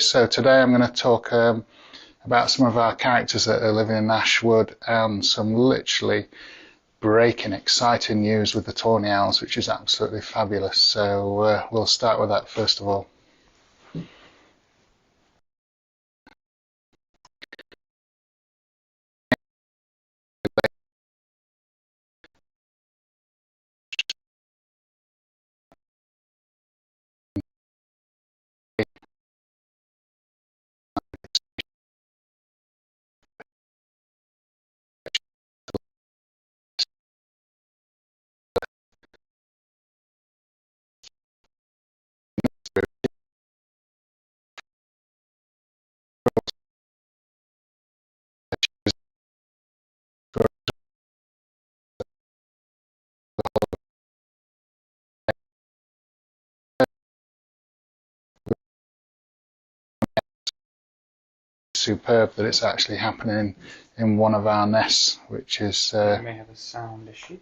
So today I'm going to talk about some of our characters that are living in Ashwood and some literally breaking exciting news with the Tawny owls, which is absolutely fabulous. So we'll start with that first of all. Superb that it's actually happening in one of our nests, which is... We may have a sound issue.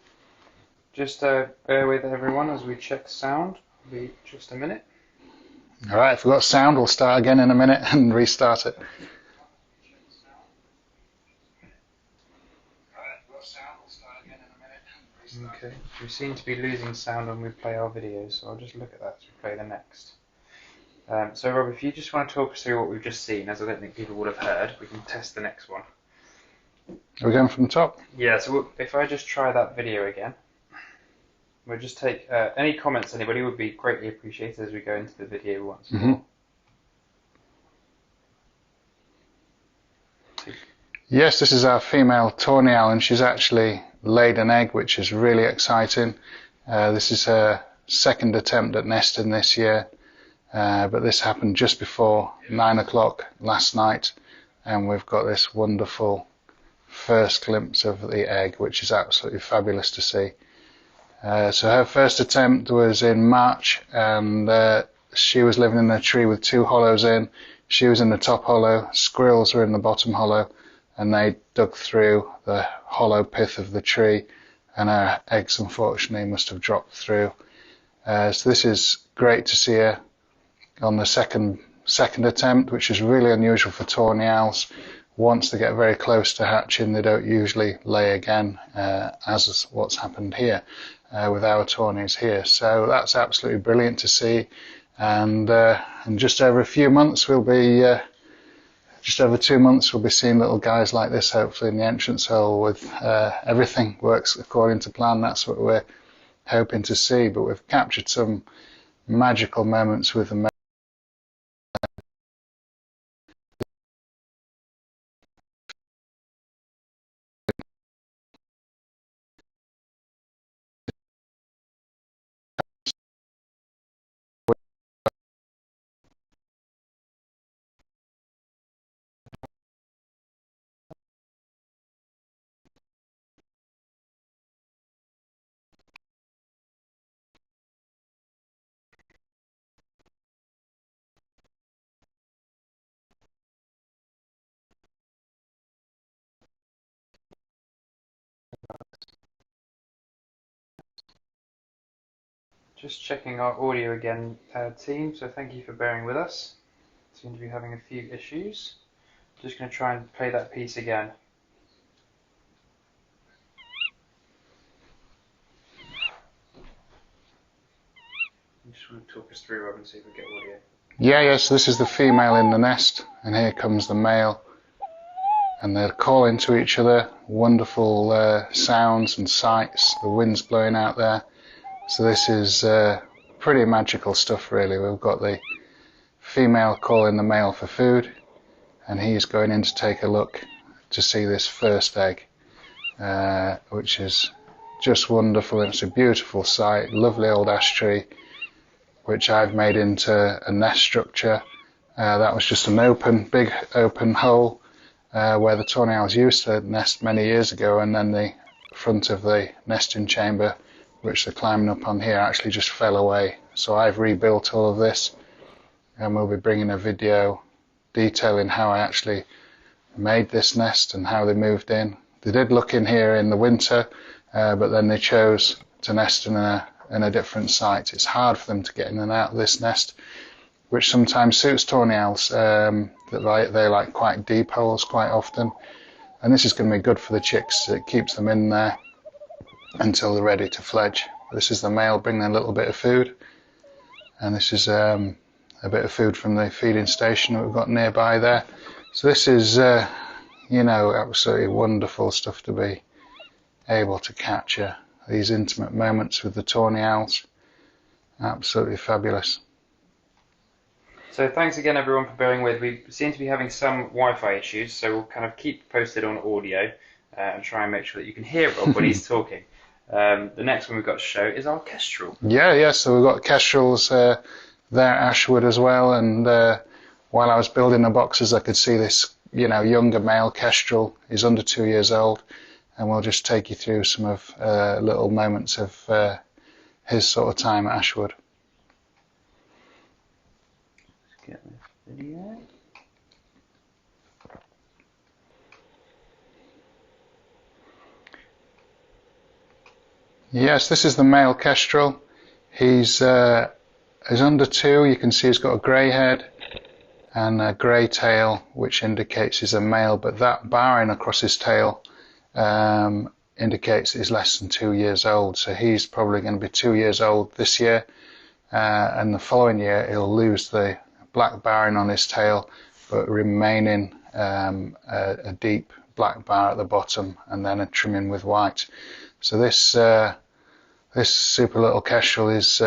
Just bear with everyone as we check sound. It'll be just a minute. Alright, if we've got sound, we'll start again in a minute and restart it. Okay, we seem to be losing sound when we play our videos, so I'll just look at that as we play the next. So Rob, if you just want to talk us through what we've just seen, as I don't think people would have heard, we can test the next one. Are we going from the top? Yeah, so if I just try that video again, we'll just take any comments anybody would be greatly appreciated as we go into the video once more. Yes, this is our female Tawny owl, and she's actually laid an egg, which is really exciting. This is her second attempt at nesting this year, but this happened just before 9 o'clock last night, and we've got this wonderful first glimpse of the egg, which is absolutely fabulous to see. So her first attempt was in March, and she was living in a tree with two hollows in. She was in the top hollow, squirrels were in the bottom hollow, and they dug through the hollow pith of the tree, and her eggs unfortunately must have dropped through. So this is great to see her on the second attempt, which is really unusual for Tawny owls. Once they get very close to hatching, they don't usually lay again, as is what's happened here with our Tawnies here. So that's absolutely brilliant to see, and in just over a few months we'll be just over 2 months we'll be seeing little guys like this, hopefully in the entrance hole, with everything works according to plan. That's what we're hoping to see. But we've captured some magical moments with them. Just checking our audio again, team, so thank you for bearing with us. Seem to be having a few issues. Just going to try and play that piece again. You just want to talk us through, Rob, and see if we get audio. Yes, this is the female in the nest, and here comes the male, and they're calling to each other. Wonderful sounds and sights. The wind's blowing out there. So this is pretty magical stuff, really. We've got the female calling the male for food, and he's going in to take a look to see this first egg, which is just wonderful. It's a beautiful sight. Lovely old ash tree, which I've made into a nest structure. That was just an big open hole where the Tawny owls used to nest many years ago, and then the front of the nesting chamber, which they're climbing up on here, actually just fell away. So I've rebuilt all of this, and we'll be bringing a video detailing how I actually made this nest and how they moved in. They did look in here in the winter, but then they chose to nest in a different site. It's hard for them to get in and out of this nest, which sometimes suits tawny owls, that they like quite deep holes quite often. And this is going to be good for the chicks. It keeps them in there until they're ready to fledge. This is the male bringing a little bit of food, and this is a bit of food from the feeding station that we've got nearby there. So this is, you know, absolutely wonderful stuff to be able to capture, these intimate moments with the tawny owls. Absolutely fabulous. So thanks again everyone for bearing with. We seem to be having some Wi-Fi issues, so we'll kind of keep posted on audio and try and make sure that you can hear Rob when he's talking. The next one we've got to show is our Kestrel. Yeah, so we've got Kestrels there at Ashwood as well, and while I was building the boxes I could see this, you know, younger male Kestrel. He's under 2 years old, and we'll just take you through some of little moments of his sort of time at Ashwood. Get this video. Yes, this is the male Kestrel. He's under 2. You can see he's got a grey head and a grey tail, which indicates he's a male, but that barring across his tail indicates he's less than 2 years old. So he's probably going to be 2 years old this year, and the following year he'll lose the black barring on his tail, but remaining a deep black bar at the bottom, and then a trimming with white. So this super little Kestrel is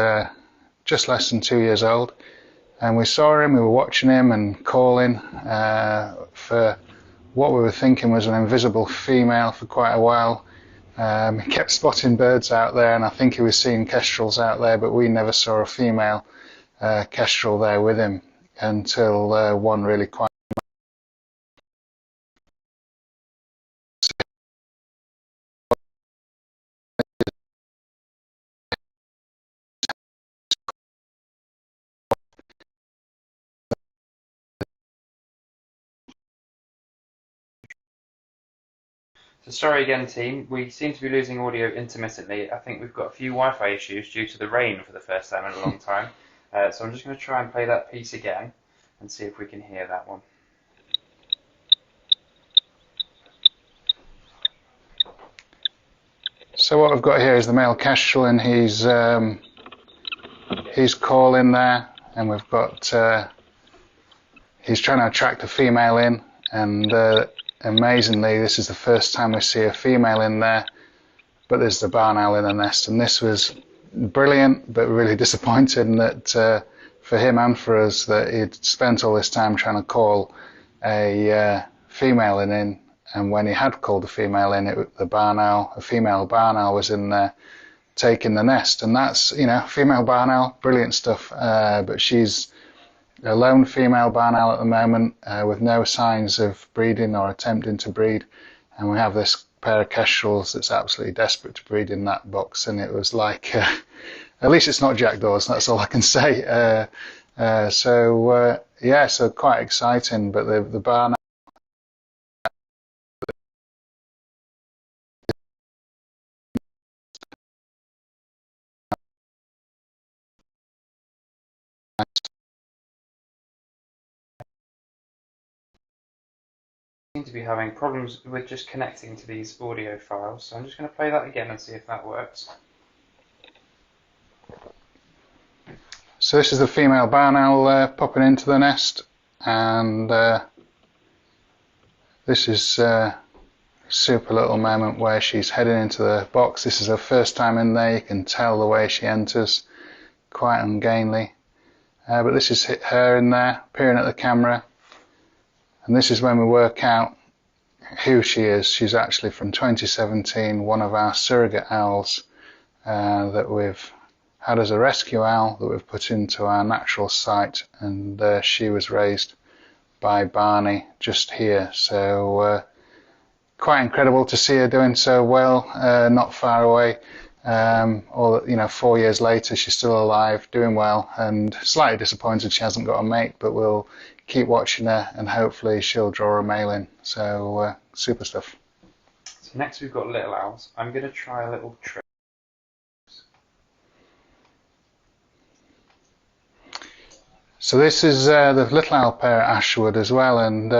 just less than 2 years old, and we saw him, we were watching him and calling for what we were thinking was an invisible female for quite a while. He kept spotting birds out there, and I think he was seeing Kestrels out there, but we never saw a female Kestrel there with him until one really quite. So sorry again team, we seem to be losing audio intermittently. I think we've got a few Wi-Fi issues due to the rain for the first time in a long time. So I'm just going to try and play that piece again and see if we can hear that one. So what we've got here is the male Kestrel, and he's calling there, and we've got he's trying to attract a female in, and amazingly this is the first time we see a female in there, but there's the barn owl in the nest. And this was brilliant, but really disappointing that for him and for us, that he'd spent all this time trying to call a female in, and when he had called a female in, a female barn owl was in there taking the nest. And that's, you know, female barn owl, brilliant stuff, but she's a lone female barn owl at the moment, with no signs of breeding or attempting to breed, and we have this pair of Kestrels that's absolutely desperate to breed in that box. And it was like, at least it's not jackdaws, that's all I can say. Yeah, so quite exciting. But the barn Seem to be having problems with just connecting to these audio files, so I'm just going to play that again and see if that works. So this is the female barn owl popping into the nest, and this is a super little moment where she's heading into the box. This is her first time in there. You can tell the way she enters, quite ungainly, but this is her in there peering at the camera, and this is when we work out who she is. She's actually from 2017, one of our surrogate owls that we've had as a rescue owl that we've put into our natural site, and she was raised by Barney just here. So quite incredible to see her doing so well, not far away. Or, you know, 4 years later she's still alive, doing well, and slightly disappointed she hasn't got a mate, but we'll keep watching her and hopefully she'll draw a male in. So super stuff. So next we've got little owls. I'm going to try a little trick. So this is the little owl pair at Ashwood as well, and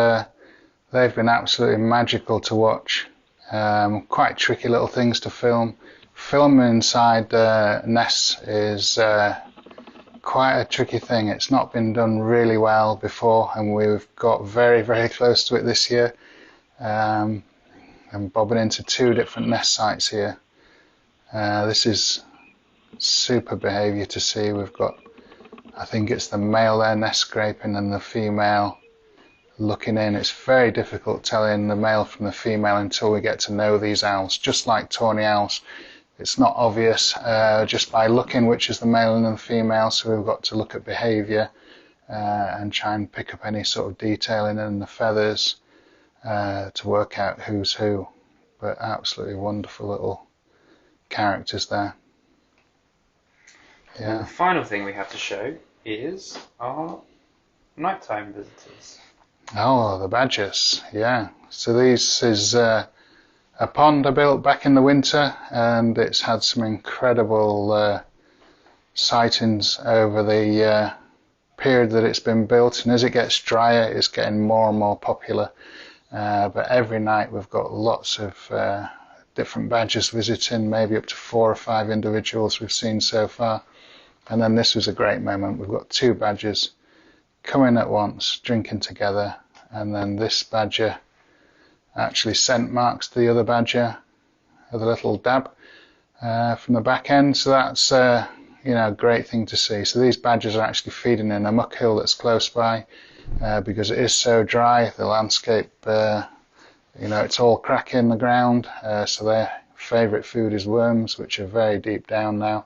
they've been absolutely magical to watch. Quite tricky little things to film. Filming inside nests is quite a tricky thing. It's not been done really well before, and we've got very, very close to it this year. I'm bobbing into 2 different nest sites here. This is super behaviour to see. We've got, I think it's the male there nest scraping and the female looking in. It's very difficult telling the male from the female until we get to know these owls. Just like tawny owls, it's not obvious just by looking which is the male and the female, so we've got to look at behaviour and try and pick up any sort of detailing in the feathers to work out who's who. But absolutely wonderful little characters there. Yeah. And the final thing we have to show is our nighttime visitors. Oh, the badgers, yeah. So this is a pond I built back in the winter, and it's had some incredible sightings over the period that it's been built, and as it gets drier it's getting more and more popular. But every night we've got lots of different badgers visiting, maybe up to 4 or 5 individuals we've seen so far. And then this was a great moment. We've got 2 badgers coming at once, drinking together, and then this badger actually scent marks the other badger with a little dab from the back end. So that's a great thing to see. So these badgers are actually feeding in a muck hill that's close by because it is so dry. The landscape, it's all cracky in the ground. So their favourite food is worms, which are very deep down now.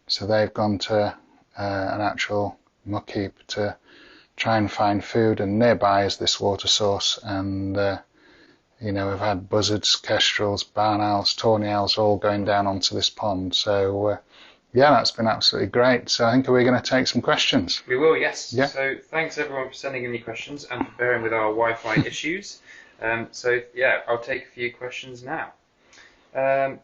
So they've gone to an actual muck heap to try and find food, and nearby is this water source, and we've had buzzards, kestrels, barn owls, tawny owls all going down onto this pond. So that's been absolutely great. So I think we're going to take some questions. We will, yes. Yeah. So thanks everyone for sending in your questions and for bearing with our Wi-Fi issues. I'll take a few questions now. As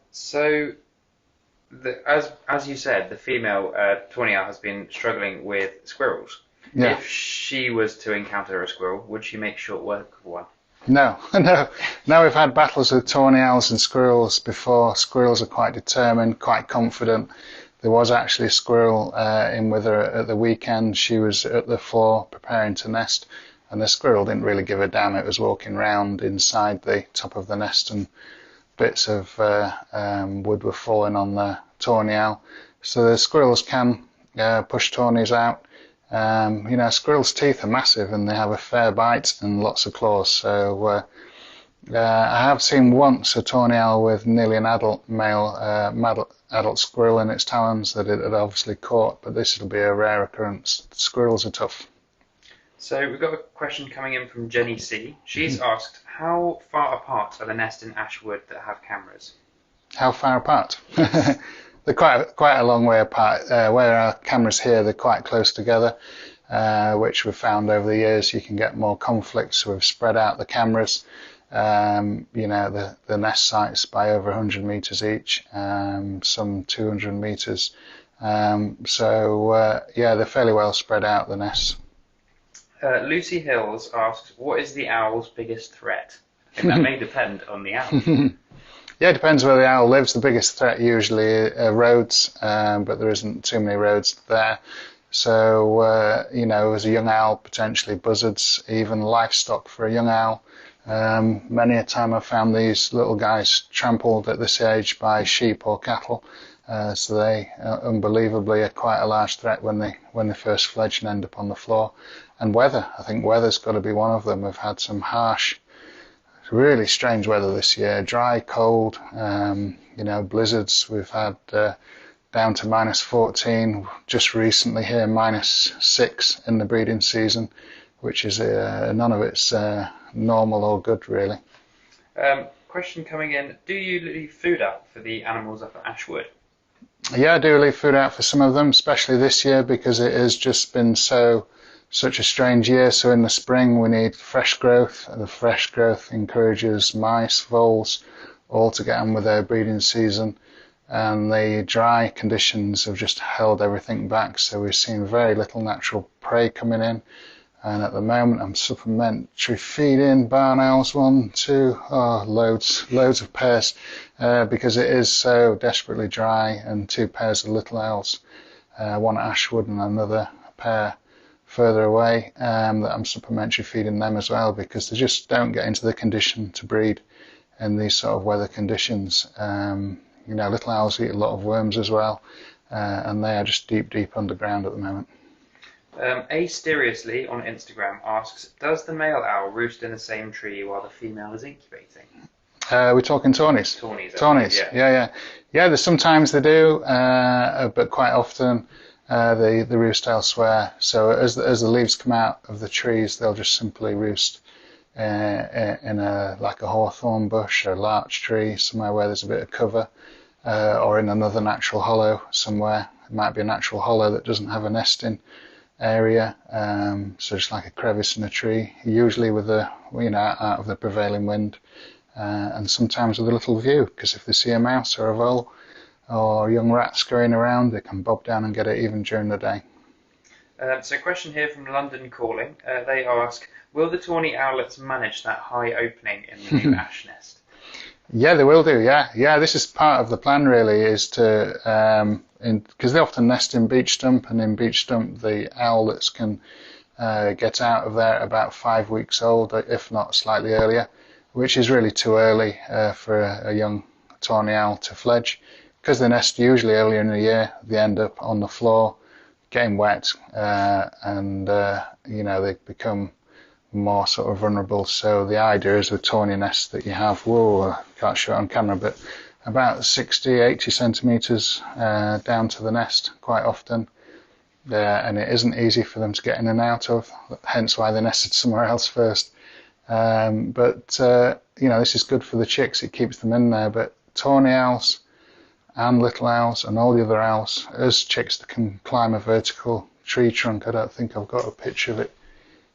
you said, the female tawny owl has been struggling with squirrels. Yeah. If she was to encounter a squirrel, would she make short work of one? No. We've had battles with tawny owls and squirrels before. Squirrels are quite determined, quite confident. There was actually a squirrel in with her at the weekend. She was at the floor preparing to nest, and the squirrel didn't really give a damn. It was walking round inside the top of the nest, and bits of wood were falling on the tawny owl. So the squirrels can push tawnies out. Squirrels' teeth are massive, and they have a fair bite and lots of claws. So I have seen once a tawny owl with nearly an adult adult squirrel in its talons that it had obviously caught, but this will be a rare occurrence. The squirrels are tough. So we've got a question coming in from Jenny C. She's asked, how far apart are the nests in Ashwood that have cameras? How far apart? They're quite a long way apart. Where our cameras here, they're quite close together, which we've found over the years. You can get more conflicts, so we've spread out the cameras. The nest sites by over 100 metres each, some 200 metres. They're fairly well spread out, the nests. Lucy Hills asks, what is the owl's biggest threat? I think that may depend on the owl. Yeah, it depends where the owl lives. The biggest threat usually are roads, but there isn't too many roads there. So, as a young owl, potentially buzzards, even livestock for a young owl. Many a time I've found these little guys trampled at this age by sheep or cattle. So they unbelievably are quite a large threat when they first fledge and end up on the floor. And weather, I think weather's got to be one of them. We've had some harsh, really strange weather this year, dry, cold, blizzards. We've had down to -14, just recently here -6 in the breeding season, which is none of it's normal or good, really. Question coming in, do you leave food out for the animals up at Ashwood? Yeah, I do leave food out for some of them, especially this year because it has just been such a strange year. So in the spring we need fresh growth, and the fresh growth encourages mice, voles, all to get on with their breeding season, and the dry conditions have just held everything back, so we've seen very little natural prey coming in. And at the moment I'm supplementary feeding barn owls, 1, 2, loads of pairs, because it is so desperately dry, and 2 pairs of little owls, one at Ashwood and another pair further away, that I'm supplementary feeding them as well, because they just don't get into the condition to breed in these sort of weather conditions. Little owls eat a lot of worms as well, and they are just deep underground at the moment. Asteriously on Instagram asks, does the male owl roost in the same tree while the female is incubating? We're talking Tawnies. Tawnies, yeah. There's sometimes they do, but quite often they roost elsewhere. So as the leaves come out of the trees, they'll just simply roost in like a hawthorn bush or a larch tree, somewhere where there's a bit of cover, or in another natural hollow somewhere. It might be a natural hollow that doesn't have a nesting area, so just like a crevice in a tree, usually with the out of the prevailing wind, and sometimes with a little view, because if they see a mouse or a vole or young rats going around, they can bob down and get it even during the day. So a question here from London Calling. They ask, will the tawny owlets manage that high opening in the new ash nest? Yeah, they will do. Yeah. This is part of the plan, really, is to because they often nest in beech stump, and in beech stump the owlets can get out of there about 5 weeks old, if not slightly earlier, which is really too early for a young tawny owl to fledge, because they nest usually earlier in the year. They end up on the floor, getting wet, and they become more sort of vulnerable. So the idea is with tawny nests that you have, I can't show it on camera, but about 60-80 centimetres down to the nest quite often, and it isn't easy for them to get in and out of, hence why they nested somewhere else first. But this is good for the chicks, it keeps them in there. But tawny owls and little owls and all the other owls, as chicks, that can climb a vertical tree trunk. I don't think I've got a picture of it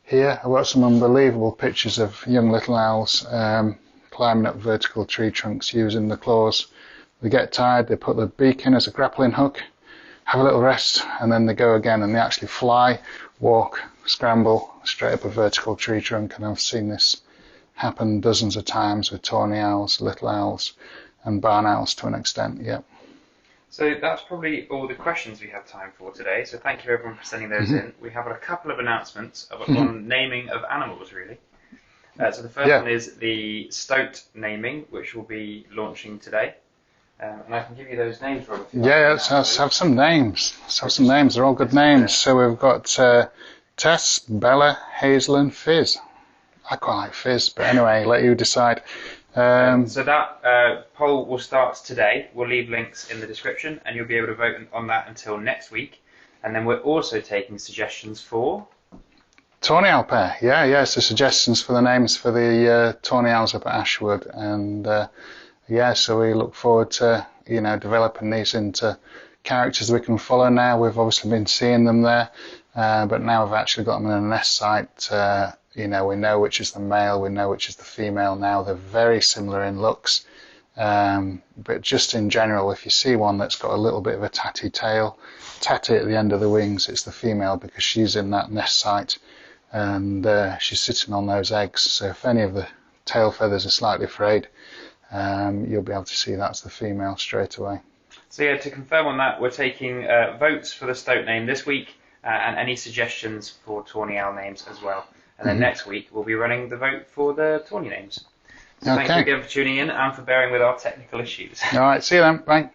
here. I've got some unbelievable pictures of young little owls climbing up vertical tree trunks using the claws. They get tired, they put the beak in as a grappling hook, have a little rest, and then they go again, and they actually fly, walk, scramble straight up a vertical tree trunk. And I've seen this happen dozens of times with tawny owls, little owls, and barn owls to an extent. Yep. So that's probably all the questions we have time for today. So thank you everyone for sending those in. We have a couple of announcements on naming of animals, really. So the first one is the stoat naming, which will be launching today. And I can give you those names, Rob. Let's have some names. They're all good names. So we've got Tess, Bella, Hazel, and Fizz. I quite like Fizz, but anyway, let you decide. So that poll will start today. We'll leave links in the description, and you'll be able to vote on that until next week. And then we're also taking suggestions for tawny owl pair. So suggestions for the names for the tawny owls up at Ashwood, and so we look forward to developing these into characters we can follow. Now we've obviously been seeing them there, but now we've actually got them in a nest site. We know which is the male, we know which is the female now. They're very similar in looks, but just in general, if you see one that's got a little bit of a tatty tail, tatty at the end of the wings, it's the female, because she's in that nest site, and she's sitting on those eggs. So if any of the tail feathers are slightly frayed, you'll be able to see that's the female straight away. So to confirm on that, we're taking votes for the stoat name this week, and any suggestions for tawny owl names as well. And then next week we'll be running the vote for the tawny names. So thank you again for tuning in and for bearing with our technical issues. All right, see you then. Bye.